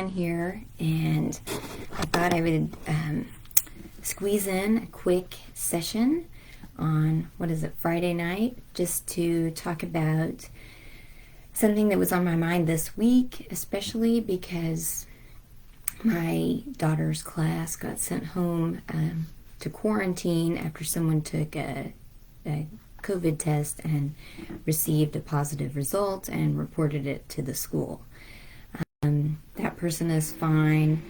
Here, and I thought I would squeeze in a quick session on, Friday night, just to talk about something that was on my mind this week, especially because my daughter's class got sent home to quarantine after someone took a COVID test and received a positive result and reported it to the school. That person is fine.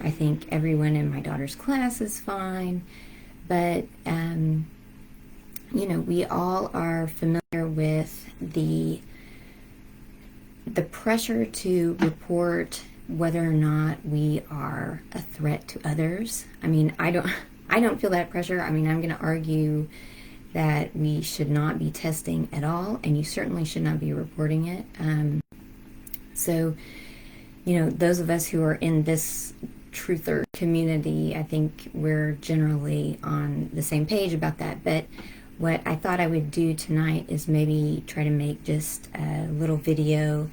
I think everyone in my daughter's class is fine. But, we all are familiar with the pressure to report whether or not we are a threat to others. I mean, I don't feel that pressure. I mean, I'm going to argue that we should not be testing at all, and you certainly should not be reporting it. Those of us who are in this truther community, I think we're generally on the same page about that. But what I thought I would do tonight is maybe try to make just a little video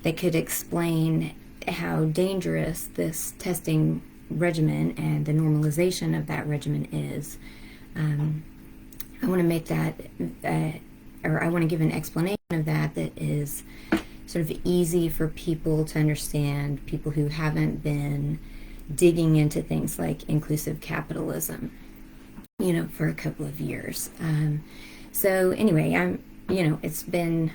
that could explain how dangerous this testing regimen and the normalization of that regimen is. I want to make that, I want to give an explanation of that is sort of easy for people to understand, people who haven't been digging into things like inclusive capitalism, for a couple of years. So anyway, it's been,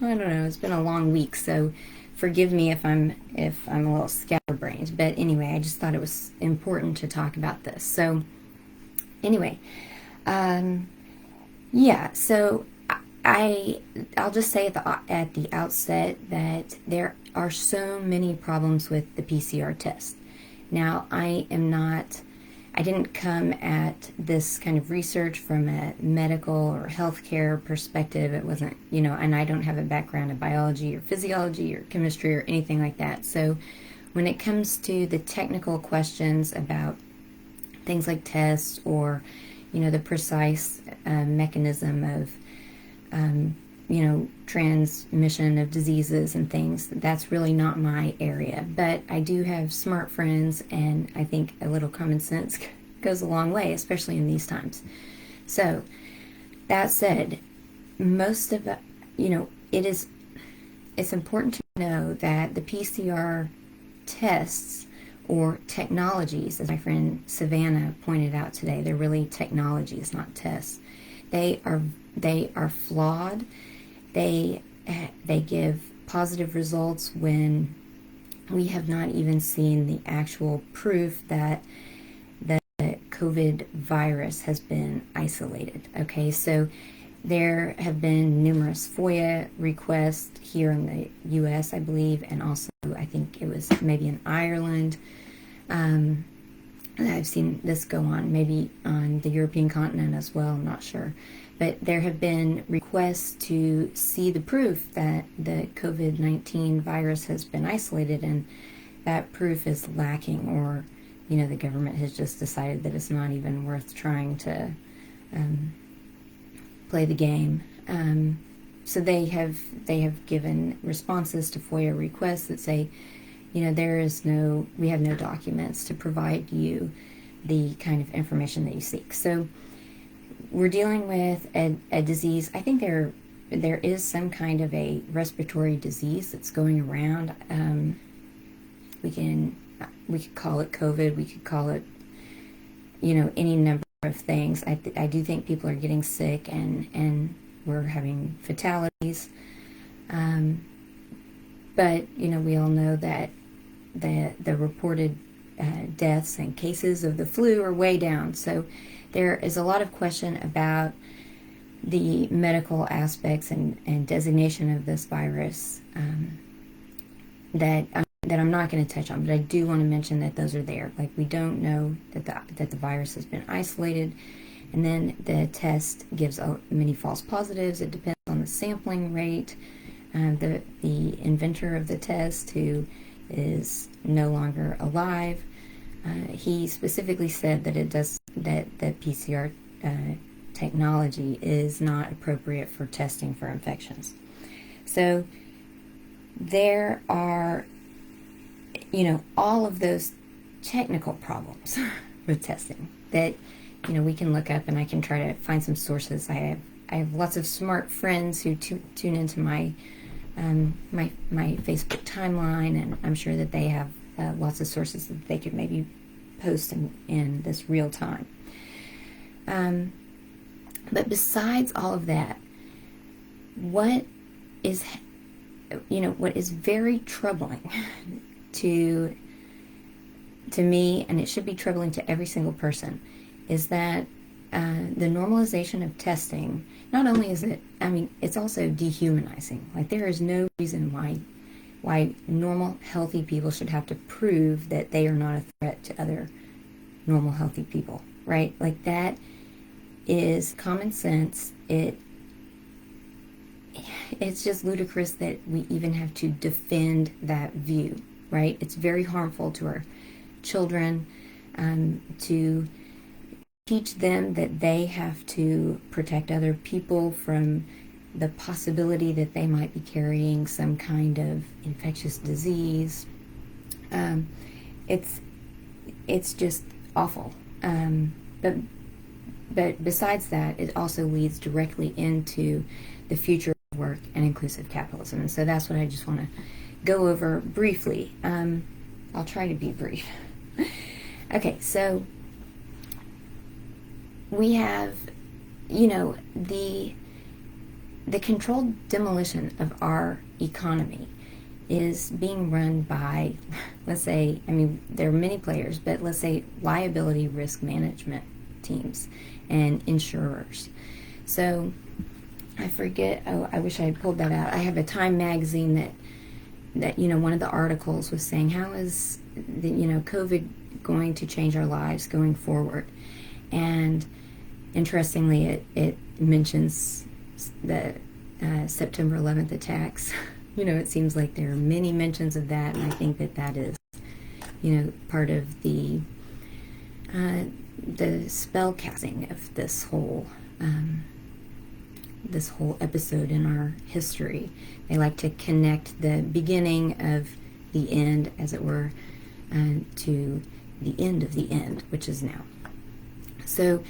it's been a long week, so forgive me if I'm a little scatterbrained. But anyway, I just thought it was important to talk about this. So anyway, so I'll just say at the outset that there are so many problems with the PCR test. Now, I didn't come at this kind of research from a medical or healthcare perspective. It wasn't, and I don't have a background in biology or physiology or chemistry or anything like that. So when it comes to the technical questions about things like tests or, the precise mechanism of transmission of diseases and things, that's really not my area. But I do have smart friends, and I think a little common sense goes a long way, especially in these times. So, that said, most of it, it's important to know that the PCR tests or technologies, as my friend Savannah pointed out today, they're really technologies, not tests. They are flawed. They give positive results when we have not even seen the actual proof that the COVID virus has been isolated. Okay, so there have been numerous FOIA requests here in the U.S., I believe, and also I think it was maybe in Ireland. I've seen this go on, maybe on the European continent as well, I'm not sure. But there have been requests to see the proof that the COVID-19 virus has been isolated, and that proof is lacking, or, the government has just decided that it's not even worth trying to play the game. So they have given responses to FOIA requests that say, we have no documents to provide you the kind of information that you seek. So we're dealing with a disease. I think there is some kind of a respiratory disease that's going around. We could call it COVID. We could call it, any number of things. I do think people are getting sick, and we're having fatalities. But we all know that the reported deaths and cases of the flu are way down. So there is a lot of question about the medical aspects and designation of this virus that I'm not going to touch on, but I do want to mention that those are there. Like, we don't know that the virus has been isolated, and then the test gives many false positives. It depends on the sampling rate. The inventor of the test, who is no longer alive, he specifically said that the PCR technology is not appropriate for testing for infections. So there are all of those technical problems with testing that, we can look up, and I can try to find some sources. I have lots of smart friends who tune into my Facebook timeline, and I'm sure that they have lots of sources that they could maybe post in this real time. But besides all of that, what is very troubling to me, and it should be troubling to every single person, is that the normalization of testing, not only is it, it's also dehumanizing. Like, there is no reason why normal, healthy people should have to prove that they are not a threat to other normal, healthy people, right? Like, that is common sense. It's just ludicrous that we even have to defend that view, right? It's very harmful to our children to teach them that they have to protect other people from the possibility that they might be carrying some kind of infectious disease. It's just awful. But besides that, it also leads directly into the future of work and inclusive capitalism. And so that's what I just want to go over briefly. I'll try to be brief. Okay, so we have, the controlled demolition of our economy is being run by, let's say, there are many players, but let's say liability risk management teams and insurers. So I forget, I wish I had pulled that out. I have a Time magazine that one of the articles was saying, how is the, COVID going to change our lives going forward? And interestingly, it mentions the September 11th attacks. It seems like there are many mentions of that, and I think that is, part of the spell casting of this whole episode in our history. They like to connect the beginning of the end, as it were, to the end of the end, which is now. So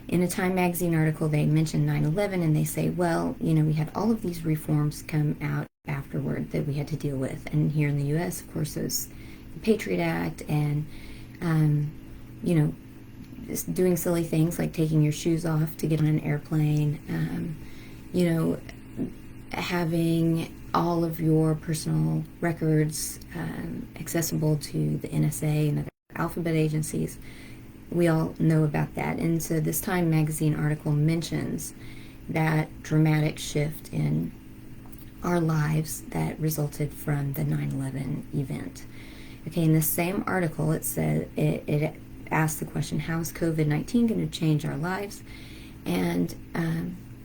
in a Time magazine article, they mentioned 9/11, and they say, well, we had all of these reforms come out afterward that we had to deal with. And here in the U.S., of course, there's the Patriot Act and, just doing silly things like taking your shoes off to get on an airplane, having all of your personal records accessible to the NSA and other alphabet agencies. We all know about that. And so this Time magazine article mentions that dramatic shift in our lives that resulted from the 9/11 event. Okay, in the same article, it said, it asked the question, how is COVID-19 going to change our lives? And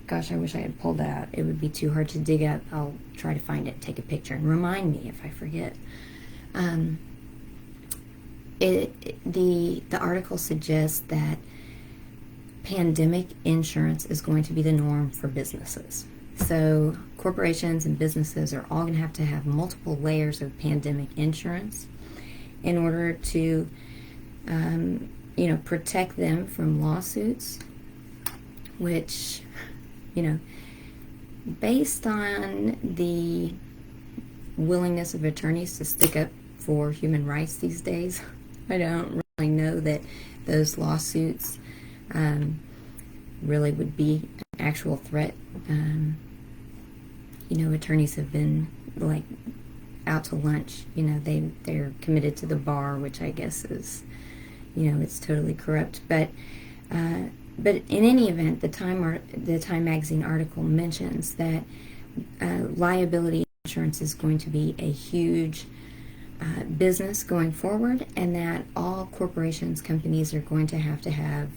gosh, I wish I had pulled that out. It would be too hard to dig up. I'll try to find it, take a picture, and remind me if I forget. The article suggests that pandemic insurance is going to be the norm for businesses. So corporations and businesses are all going to have multiple layers of pandemic insurance in order to, protect them from lawsuits, which, based on the willingness of attorneys to stick up for human rights these days, I don't really know that those lawsuits really would be an actual threat. Attorneys have been out to lunch. They're committed to the bar, which I guess is, it's totally corrupt. But in any event, the Time magazine article mentions that liability insurance is going to be a huge business going forward, and that all corporations, companies are going to have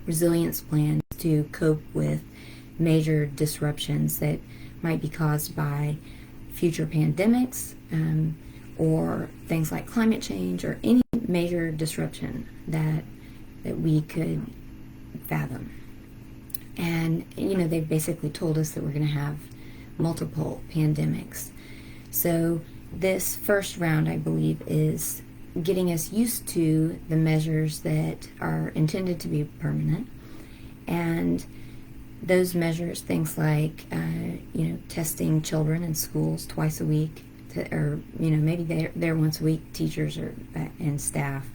resilience plans to cope with major disruptions that might be caused by future pandemics or things like climate change or any major disruption that we could fathom. And they've basically told us that we're going to have multiple pandemics. So this first round, I believe, is getting us used to the measures that are intended to be permanent, and those measures, things like testing children in schools twice a week, or maybe they're once a week. Teachers and staff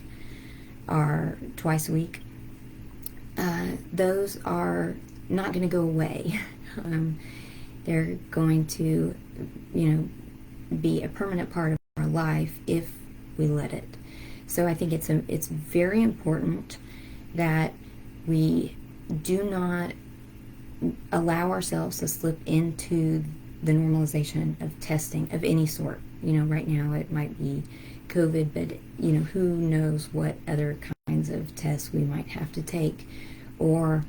are twice a week. Those are not going to go away. They're going to, be a permanent part of our life if we let it. So I think it's very important that we do not allow ourselves to slip into the normalization of testing of any sort. Right now it might be COVID, but who knows what other kinds of tests we might have to take, or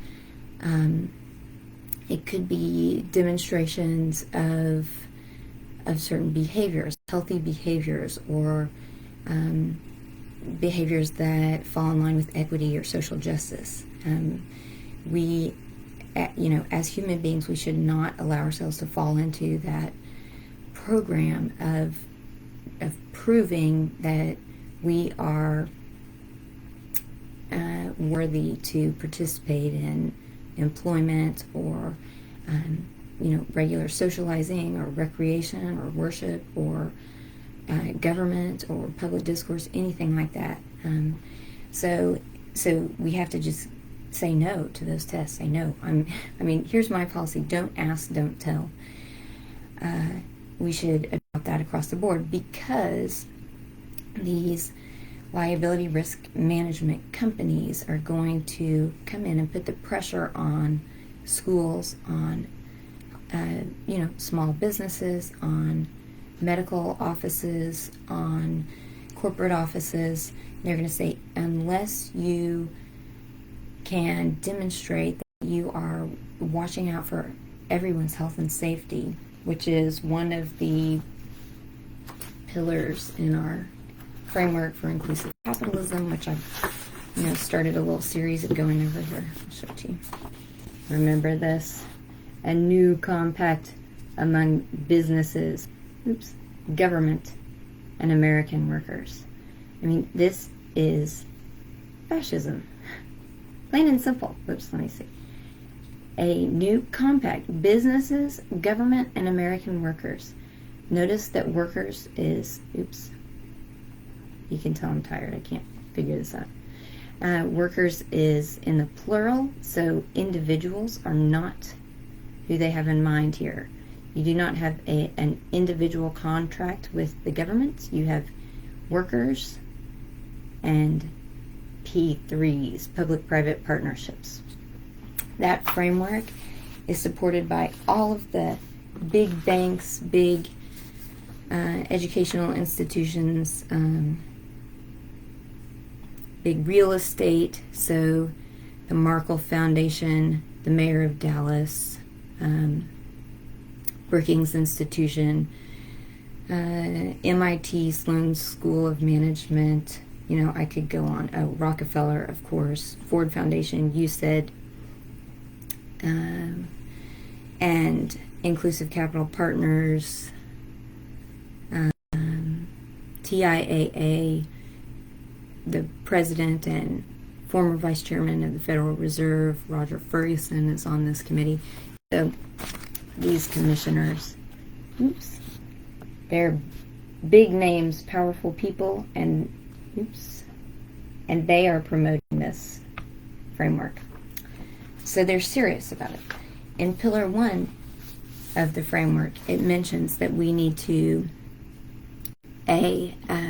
it could be demonstrations of certain behaviors, healthy behaviors, or behaviors that fall in line with equity or social justice. We, as human beings, we should not allow ourselves to fall into that program of proving that we are worthy to participate in employment, or regular socializing, or recreation, or worship, or government, or public discourse, anything like that. So we have to just say no to those tests. Say no. Here's my policy: don't ask, don't tell. We should adopt that across the board, because these liability risk management companies are going to come in and put the pressure on schools, on small businesses, on medical offices, on corporate offices. They're going to say, unless you can demonstrate that you are watching out for everyone's health and safety, which is one of the pillars in our framework for inclusive capitalism, which I've started a little series of going over here. I'll show it to you. Remember this: a new compact among businesses, government, and American workers. This is fascism, plain and simple. Let me see. A new compact: businesses, government, and American workers. Notice that workers is, you can tell I'm tired, I can't figure this out. Workers is in the plural, so individuals are not who they have in mind here. You do not have an individual contract with the government. You have workers and P3s, public-private partnerships. That framework is supported by all of the big banks, big educational institutions, big real estate, so the Markle Foundation, the Mayor of Dallas, Brookings Institution, MIT Sloan School of Management. I could go on. Oh, Rockefeller, of course, Ford Foundation, USAID, and Inclusive Capital Partners, TIAA, the president and former vice chairman of the Federal Reserve, Roger Ferguson, is on this committee. So these commissioners, they're big names, powerful people, and they are promoting this framework. So they're serious about it. In Pillar 1 of the framework, it mentions that we need to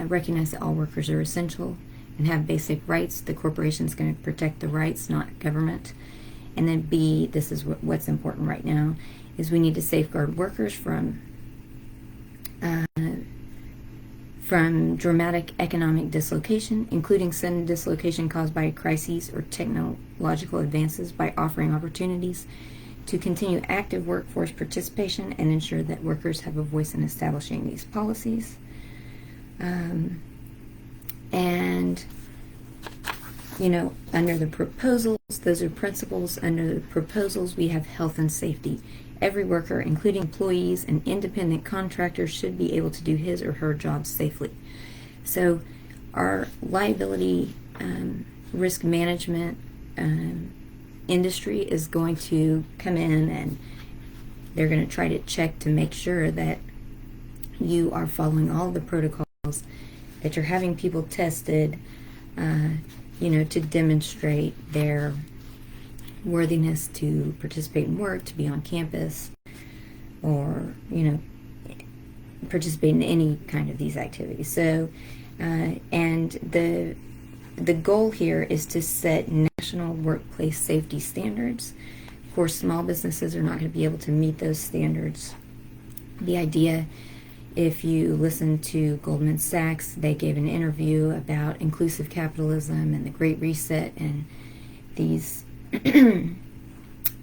recognize that all workers are essential and have basic rights. The corporation is going to protect the rights, not government. And then B, this is what's important right now, is we need to safeguard workers from dramatic economic dislocation, including sudden dislocation caused by crises or technological advances, by offering opportunities to continue active workforce participation and ensure that workers have a voice in establishing these policies. And under the proposals, those are principles. Under the proposals, we have health and safety. Every worker, including employees and independent contractors, should be able to do his or her job safely. So our liability risk management industry is going to come in, and they're going to try to check to make sure that you are following all the protocols, that you're having people tested, to demonstrate their worthiness to participate in work, to be on campus, or, participate in any kind of these activities. So, and the goal here is to set national workplace safety standards. Of course, small businesses are not going to be able to meet those standards. The idea, if you listen to Goldman Sachs, they gave an interview about inclusive capitalism and the Great Reset, and these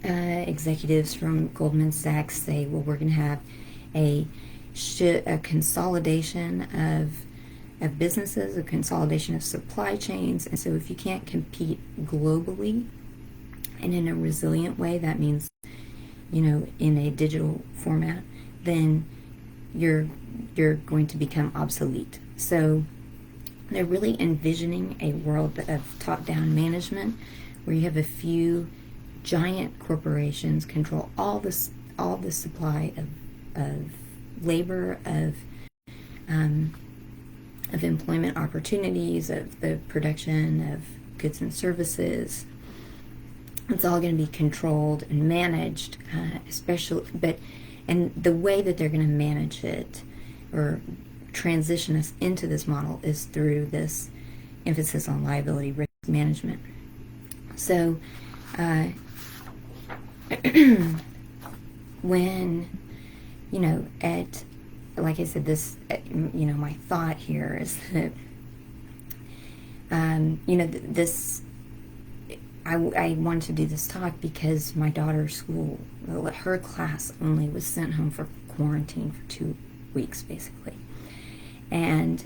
executives from Goldman Sachs say, well, we're going to have a consolidation of businesses, a consolidation of supply chains. And so if you can't compete globally and in a resilient way, that means, in a digital format, then you're going to become obsolete. So they're really envisioning a world of top-down management where you have a few giant corporations control all the supply of labor, of employment opportunities, of the production of goods and services. It's all going to be controlled and managed, and the way that they're going to manage it or transition us into this model is through this emphasis on liability risk management. So when, like I said, this, my thought here is that, this, I wanted to do this talk because my daughter's school, her class only was sent home for quarantine for 2 weeks, basically. And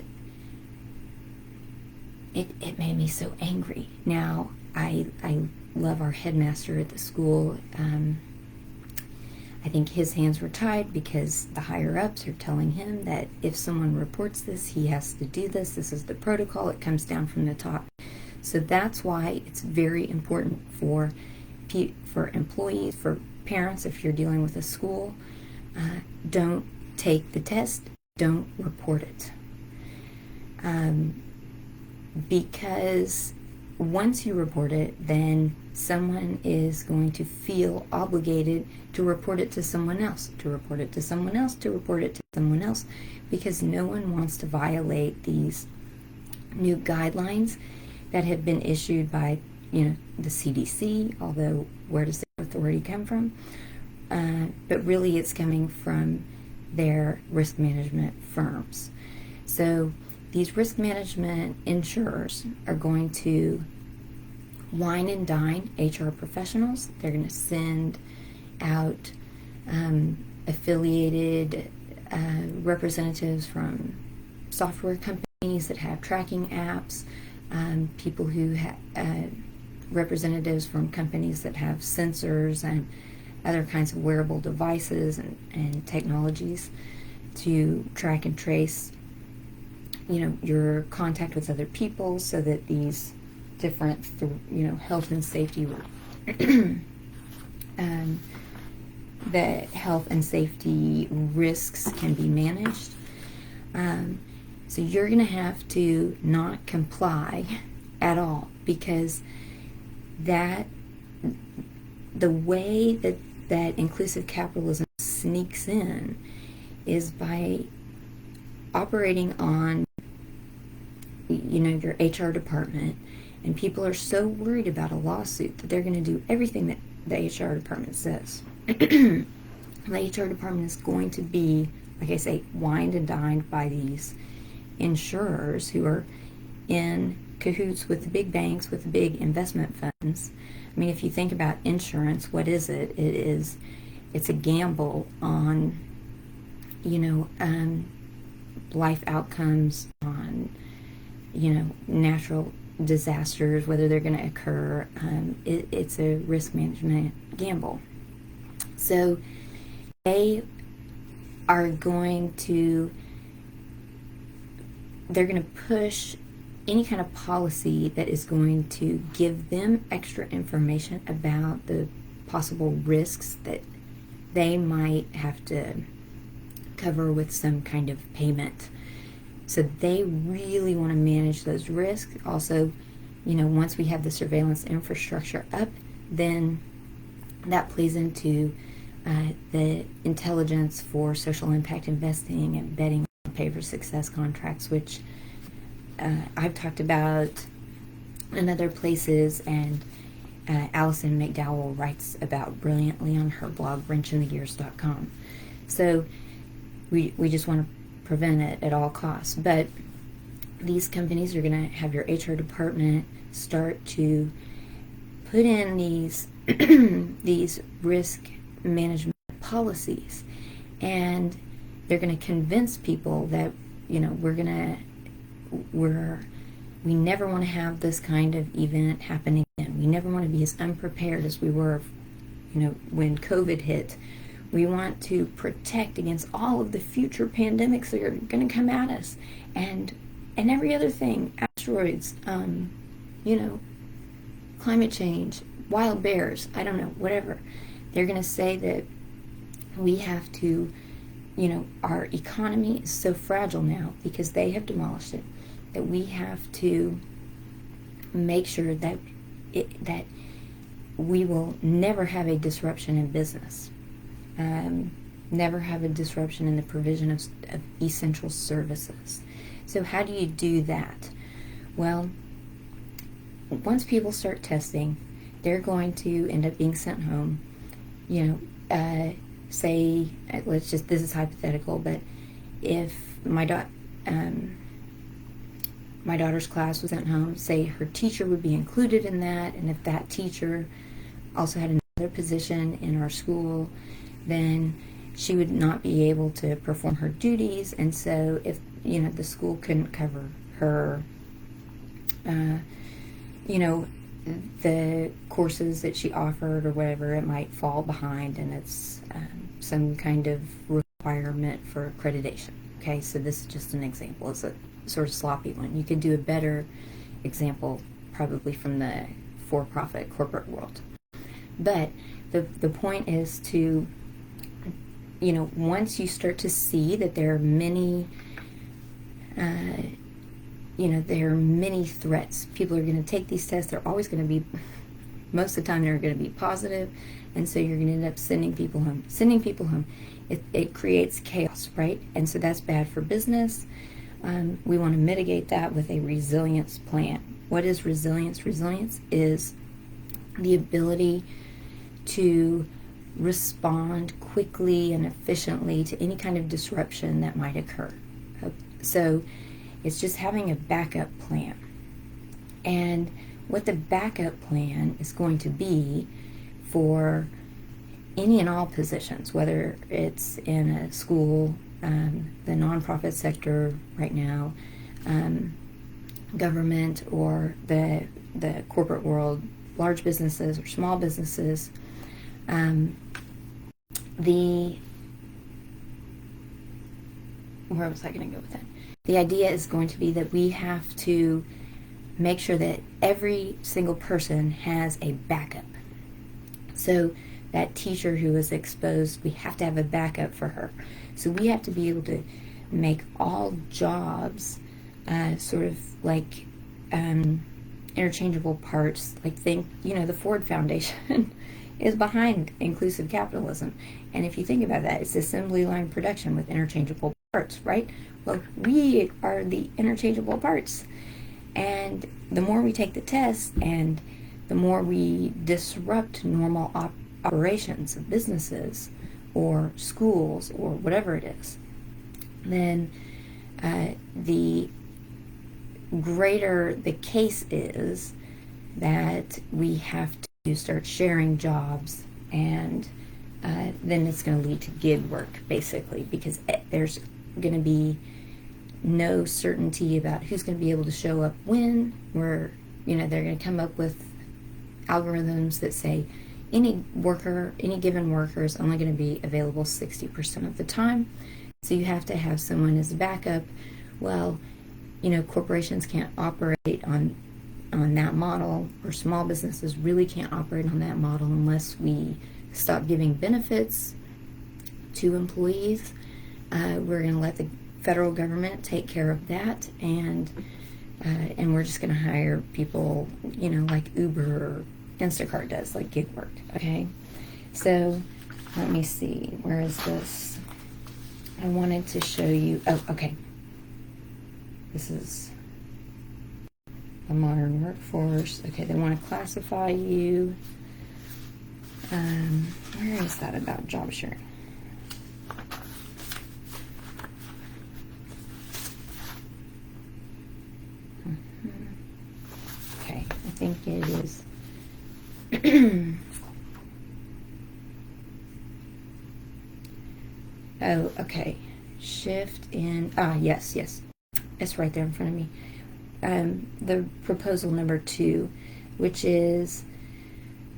it made me so angry. Now, I love our headmaster at the school. I think his hands were tied because the higher-ups are telling him that if someone reports this, he has to do this. This is the protocol. It comes down from the top. So that's why it's very important for employees, for parents, if you're dealing with a school, don't take the test, don't report it. Because once you report it, then someone is going to feel obligated to report it to someone else, to report it to someone else, to report it to someone else, because no one wants to violate these new guidelines that have been issued by, the CDC, although where does the authority come from? But really it's coming from their risk management firms. So these risk management insurers are going to wine and dine HR professionals. They're going to send out affiliated representatives from software companies that have tracking apps, people who have representatives from companies that have sensors and other kinds of wearable devices and technologies to track and trace, your contact with other people, so that these different, health and safety, the health and safety risks can be managed. So you're going to have to not comply at all, because the way that inclusive capitalism sneaks in is by operating on, your HR department, and people are so worried about a lawsuit that they're going to do everything that the HR department says. The HR department is going to be, like I say, wined and dined by these insurers who are in cahoots with the big banks, with the big investment funds. I mean, if you think about insurance, what is it? It's a gamble on, life outcomes, on, natural disasters, whether they're going to occur. It's a risk management gamble. So they are they're going to push any kind of policy that is going to give them extra information about the possible risks that they might have to cover with some kind of payment. So they really want to manage those risks. Also, once we have the surveillance infrastructure up, then that plays into the intelligence for social impact investing and betting on pay for success contracts, which I've talked about in other places, and Alison McDowell writes about brilliantly on her blog, wrenchinthegears.com. So we just want to prevent it at all costs. But these companies are going to have your HR department start to put in these these risk management policies, and they're going to convince people that we never want to have this kind of event happening again. We never want to be as unprepared as we were, when COVID hit. We want to protect against all of the future pandemics that are going to come at us, and every other thing, asteroids, climate change, wild bears, I don't know, whatever. They're going to say that we have to, our economy is so fragile now because they have demolished it, that we have to make sure that that we will never have a disruption in business, never have a disruption in the provision of essential services. So how do you do that? Well, once people start testing, they're going to end up being sent home. Say, this is hypothetical, but if my daughter's class was sent home, say her teacher would be included in that, and if that teacher also had another position in our school, then she would not be able to perform her duties. And so if the school couldn't cover her the courses that she offered or whatever, it might fall behind, and it's some kind of requirement for accreditation. Okay, so this is just an example. It's a sort of sloppy one. You could do a better example probably from the for-profit corporate world. But the point is to, once you start to see that there are many there are many threats. People are going to take these tests. They're always going to be, most of the time, they're going to be positive, and so you're going to end up sending people home. It creates chaos, right? And so that's bad for business. We want to mitigate that with a resilience plan. What is resilience? Resilience is the ability to respond quickly and efficiently to any kind of disruption that might occur. So it's just having a backup plan. And what the backup plan is going to be for any and all positions, whether it's in a school, the nonprofit sector right now, government, or the corporate world, large businesses or small businesses, where was I going to go with that? The idea is going to be that we have to make sure that every single person has a backup. So that teacher who was exposed, we have to have a backup for her. So we have to be able to make all jobs sort of like interchangeable parts. Like think, the Ford Foundation is behind inclusive capitalism. And if you think about that, it's assembly line production with interchangeable parts, right? Well, we are the interchangeable parts. And the more we take the test and the more we disrupt normal operations of businesses or schools or whatever it is, then the greater the case is that we have to start sharing jobs, and then it's going to lead to gig work, basically, because there's going to be no certainty about who's going to be able to show up when. We're they're going to come up with algorithms that say any given worker is only going to be available 60% of the time. So you have to have someone as a backup. Well, corporations can't operate on that model, or small businesses really can't operate on that model unless we stop giving benefits to employees. We're going to let the federal government take care of that, and we're just going to hire people, like Uber or Instacart does, like gig work. Okay, so let me see, where is this? I wanted to show you. Oh, okay. This is the modern workforce. Okay, they want to classify you. Where is that about job sharing? Okay, I think it is. Oh, okay. Shift in. Yes. It's right there in front of me. The proposal number 2, which is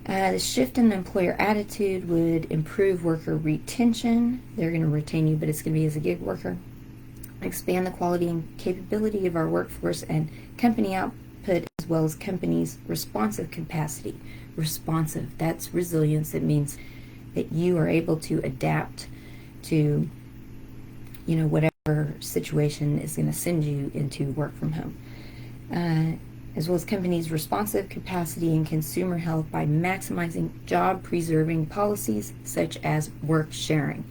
the shift in employer attitude would improve worker retention. They're going to retain you, but it's going to be as a gig worker. Expand the quality and capability of our workforce and company output, as well as companies' responsive capacity. Responsive, that's resilience. It means that you are able to adapt to, whatever situation is going to send you into work from home. As well as companies' responsive capacity and consumer health by maximizing job-preserving policies such as work sharing.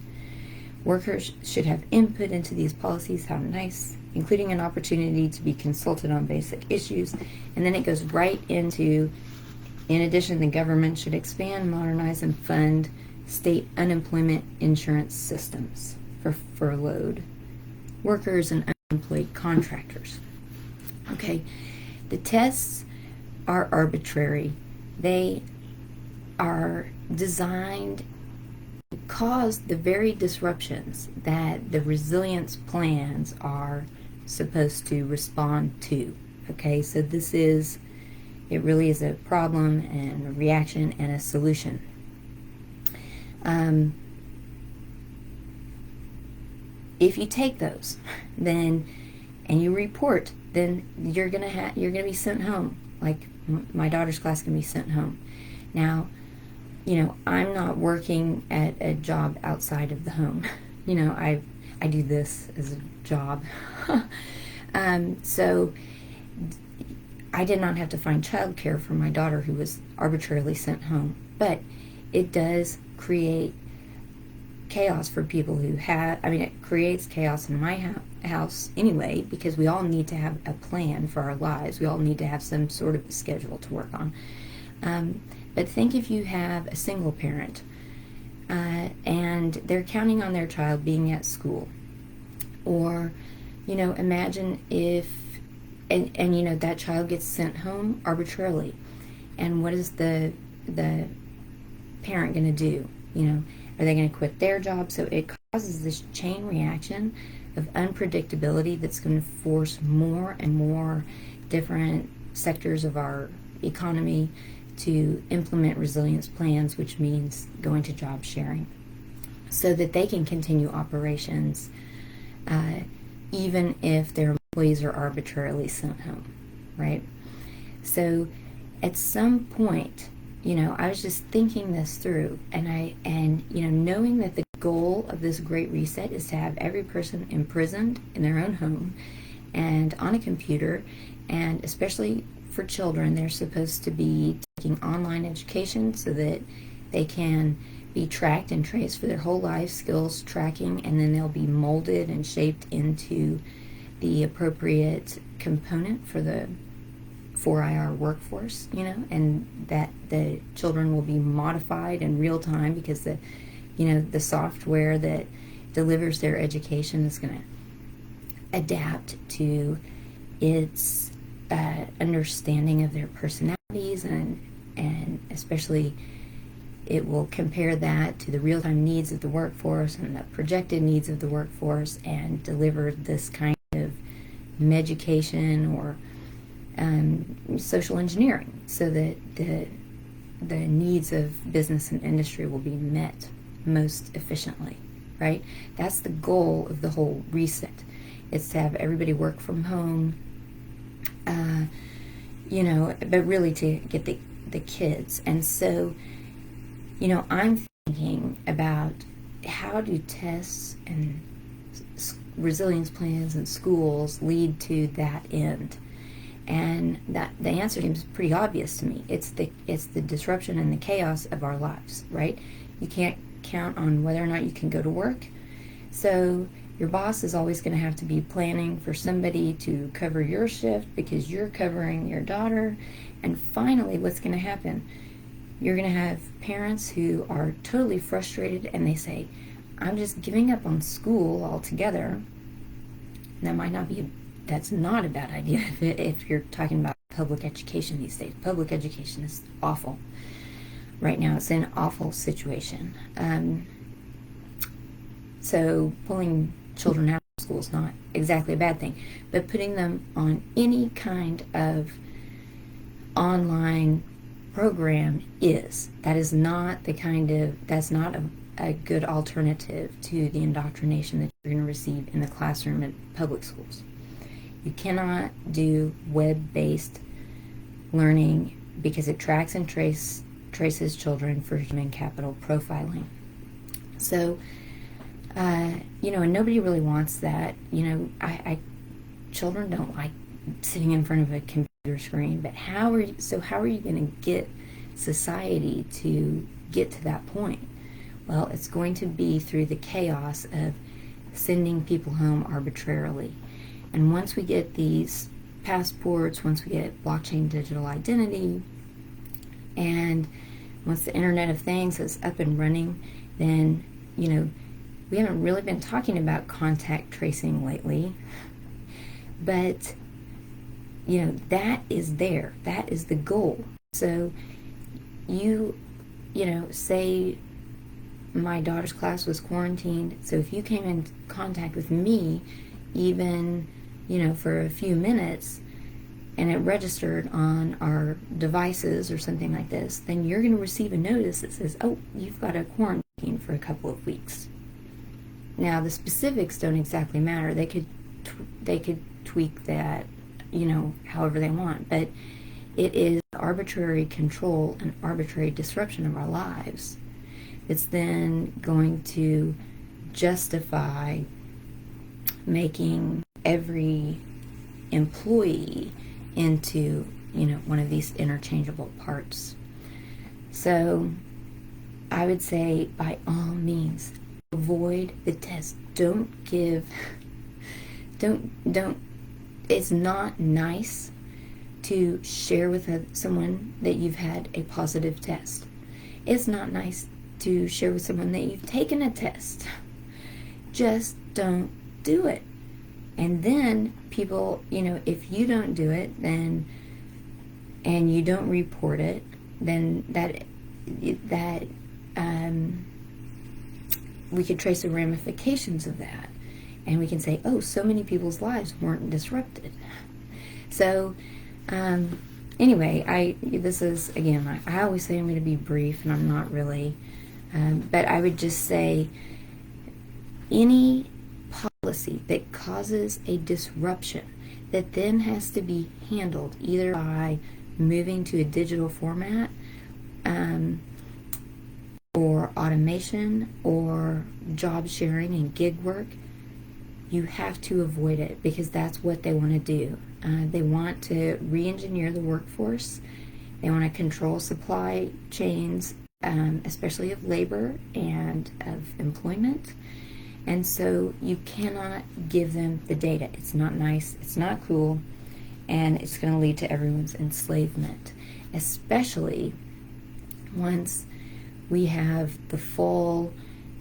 Workers should have input into these policies, how nice, including an opportunity to be consulted on basic issues. And then it goes right into, in addition, the government should expand, modernize, and fund state unemployment insurance systems for furloughed workers and unemployed contractors. Okay, the tests are arbitrary. They are designed to cause the very disruptions that the resilience plans are supposed to respond to. Okay, so it really is a problem and a reaction and a solution. If you take those, then, and you report, then you're gonna be sent home. Like my daughter's class can be sent home. Now, I'm not working at a job outside of the home. I do this as a job. So I did not have to find childcare for my daughter who was arbitrarily sent home. But it does create chaos for people who it creates chaos in my house anyway, because we all need to have a plan for our lives. We all need to have some sort of a schedule to work on. But think if you have a single parent and they're counting on their child being at school, or, imagine if, and that child gets sent home arbitrarily, and what is the parent going to do? Are they going to quit their job? So it causes this chain reaction of unpredictability that's going to force more and more different sectors of our economy to implement resilience plans, which means going to job sharing, so that they can continue operations even if their employees are arbitrarily sent home, right? So at some point, I was just thinking this through, and knowing that the goal of this great reset is to have every person imprisoned in their own home and on a computer, and especially for children, they're supposed to be taking online education so that they can be tracked and traced for their whole life, skills tracking, and then they'll be molded and shaped into the appropriate component for the 4IR workforce, and that the children will be modified in real time, because the software that delivers their education is going to adapt to its understanding of their personalities, and especially it will compare that to the real-time needs of the workforce and the projected needs of the workforce, and deliver this kind of education or social engineering so that the needs of business and industry will be met most efficiently, right? That's the goal of the whole reset. It's to have everybody work from home, but really to get the kids. And so, I'm thinking about how do tests and resilience plans and schools lead to that end. And that the answer seems pretty obvious to me. It's the disruption and the chaos of our lives, right? You can't count on whether or not you can go to work. So your boss is always going to have to be planning for somebody to cover your shift because you're covering your daughter. And finally, what's going to happen? You're going to have parents who are totally frustrated and they say, I'm just giving up on school altogether. And that's not a bad idea if you're talking about public education these days. Public education is awful. Right now it's an awful situation. So pulling children out of school is not exactly a bad thing, but putting them on any kind of online program that's not a good alternative to the indoctrination that you're going to receive in the classroom at public schools. You cannot do web-based learning because it tracks and traces children for human capital profiling. So, and nobody really wants that. Children don't like sitting in front of a computer screen, but how are you going to get society to get to that point? Well, it's going to be through the chaos of sending people home arbitrarily. And once we get these passports, once we get blockchain digital identity, and once the Internet of Things is up and running, then, we haven't really been talking about contact tracing lately, but, that is there. That is the goal. So say my daughter's class was quarantined, so if you came in contact with me, even, for a few minutes, and it registered on our devices or something like this, then you're going to receive a notice that says, oh, you've got a quarantine for a couple of weeks. Now, the specifics don't exactly matter. They could tweak that, however they want, but it is arbitrary control and arbitrary disruption of our lives. It's then going to justify making every employee into, one of these interchangeable parts. So I would say, by all means, avoid the test. It's not nice to share with someone that you've had a positive test. It's not nice to share with someone that you've taken a test. Just don't do it. And then people, if you don't do it, and you don't report it, then that we could trace the ramifications of that, and we can say, oh, so many people's lives weren't disrupted. So anyway, I always say I'm going to be brief, and I'm not really, but I would just say any policy that causes a disruption that then has to be handled either by moving to a digital format, or automation, or job sharing and gig work, you have to avoid it, because that's what they want to do. They want to re-engineer the workforce. They want to control supply chains, especially of labor and of employment. And so you cannot give them the data. It's not nice, it's not cool, and it's going to lead to everyone's enslavement, especially once we have the full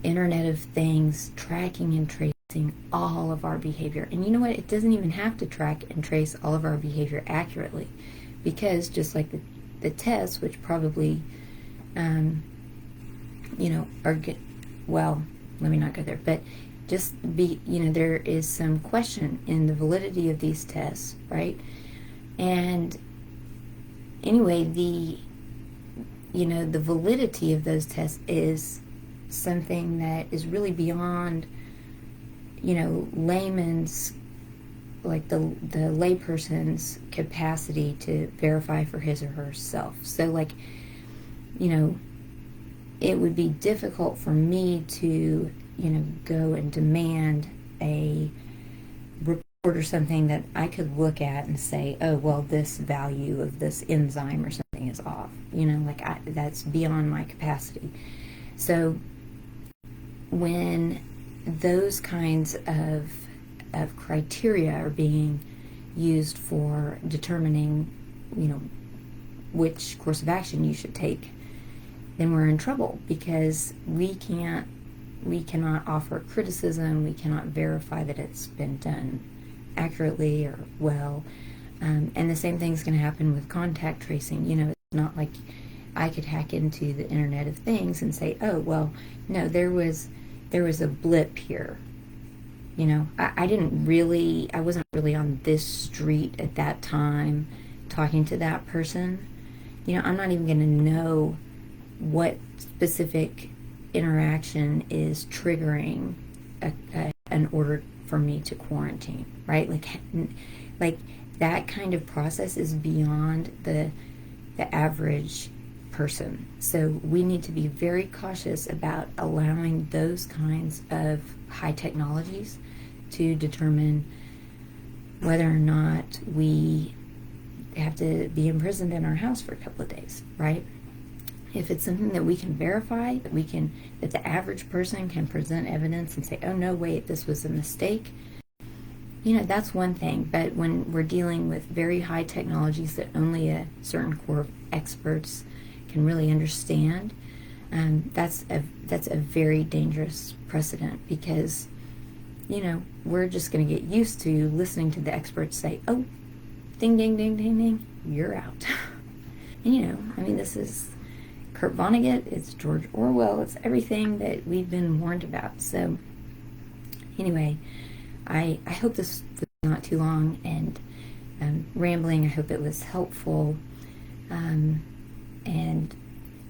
Internet of Things tracking and tracing all of our behavior. And you know what? It doesn't even have to track and trace all of our behavior accurately, because just like the tests, which probably, are good. Well, let me not go there, but just there is some question in the validity of these tests, right? And anyway, the validity of those tests is something that is really beyond, layman's, like the layperson's capacity to verify for his or herself. So, like, it would be difficult for me to, go and demand a report or something that I could look at and say, oh, well, this value of this enzyme or something is off. That's beyond my capacity. So when those kinds of criteria are being used for determining, which course of action you should take, then we're in trouble, because we cannot offer criticism, we cannot verify that it's been done accurately or well. And the same thing's going to happen with contact tracing. It's not like I could hack into the Internet of Things and say, oh, well, no, there was a blip here. I wasn't really on this street at that time talking to that person. I'm not even going to know what specific interaction is triggering an order for me to quarantine, right? Like that kind of process is beyond the average person. So we need to be very cautious about allowing those kinds of high technologies to determine whether or not we have to be imprisoned in our house for a couple of days, right? If it's something that we can verify, that the average person can present evidence and say, oh, no, wait, this was a mistake, that's one thing. But when we're dealing with very high technologies that only a certain core of experts can really understand, that's a very dangerous precedent, because, we're just going to get used to listening to the experts say, oh, ding, ding, ding, ding, ding, you're out. And, this is Kurt Vonnegut, it's George Orwell, it's everything that we've been warned about. So anyway, I hope this was not too long and rambling. I hope it was helpful. And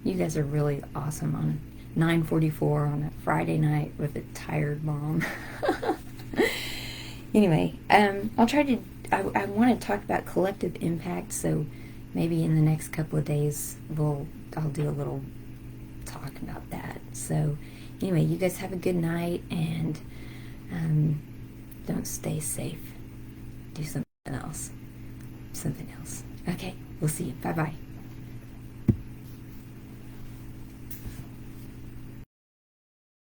you guys are really awesome on 9:44 on a Friday night with a tired mom. Anyway, I'll try to, I want to talk about collective impact, so maybe in the next couple of days I'll do a little talk about that. So anyway, you guys have a good night, and don't stay safe. Do something else. Okay, we'll see you. Bye-bye.